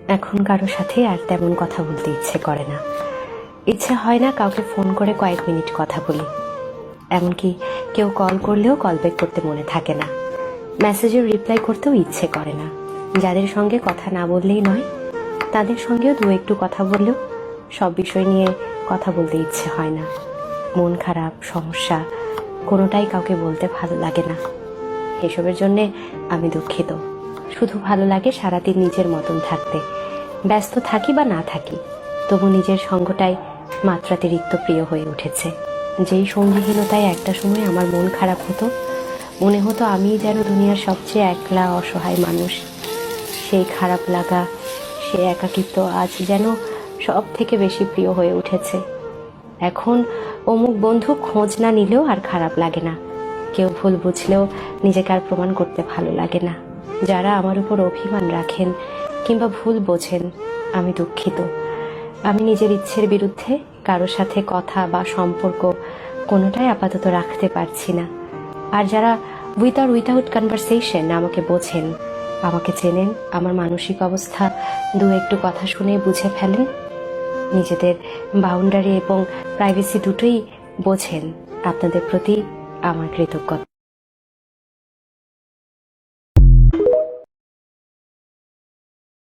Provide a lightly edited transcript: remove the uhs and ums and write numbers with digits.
এখন কারো সাথে আর তেমন কথা বলতে ইচ্ছে করে না। ইচ্ছে হয় না কাউকে ফোন করে কয়েক মিনিট কথা বলি। এমনকি কেউ কল করলেও কল ব্যাক করতে মনে থাকে না। মেসেজের রিপ্লাই করতেও ইচ্ছে করে না। যাদের সঙ্গে কথা না বললেই নয়, তাদের সঙ্গেও দু একটু কথা বললেও সব বিষয় নিয়ে কথা বলতে ইচ্ছে হয় না। মন খারাপ, সমস্যা কোনোটাই কাউকে বলতে ভালো লাগে না। এসবের জন্যে আমি দুঃখিত। শুধু ভালো লাগে সারাদিন নিজের মতন থাকতে। ব্যস্ত থাকি বা না থাকি, তবু নিজের সঙ্গটাই মাত্রাতিরিক্ত প্রিয় হয়ে উঠেছে। যেই সঙ্গীহীনতায় একটা সময় আমার মন খারাপ হতো, মনে হতো আমিই যেন দুনিয়ার সবচেয়ে একলা অসহায় মানুষ। সেই খারাপ লাগা, সে একাকিত্ব আজ যেন সব থেকে বেশি প্রিয় হয়ে উঠেছে। এখন অমুক বন্ধু খোঁজ না নিলেও আর খারাপ লাগে না। কেউ ভুল বুঝলেও নিজেকে আর প্রমাণ করতে ভালো লাগে না। যারা আমার উপর অভিমান রাখেন কিংবা ভুল বোঝেন, আমি দুঃখিত। আমি নিজের ইচ্ছের বিরুদ্ধে কারোর সাথে কথা বা সম্পর্ক কোনোটাই আপাতত রাখতে পারছি না। আর যারা উইথাউট কনভারসেশন আমাকে বোঝেন, আমাকে চেনেন, আমার মানসিক অবস্থা দু একটু কথা শুনে বুঝে ফেলেন, নিজেদের বাউন্ডারি এবং প্রাইভেসি দুটোই বোঝেন, আপনাদের প্রতি আমার কৃতজ্ঞতা।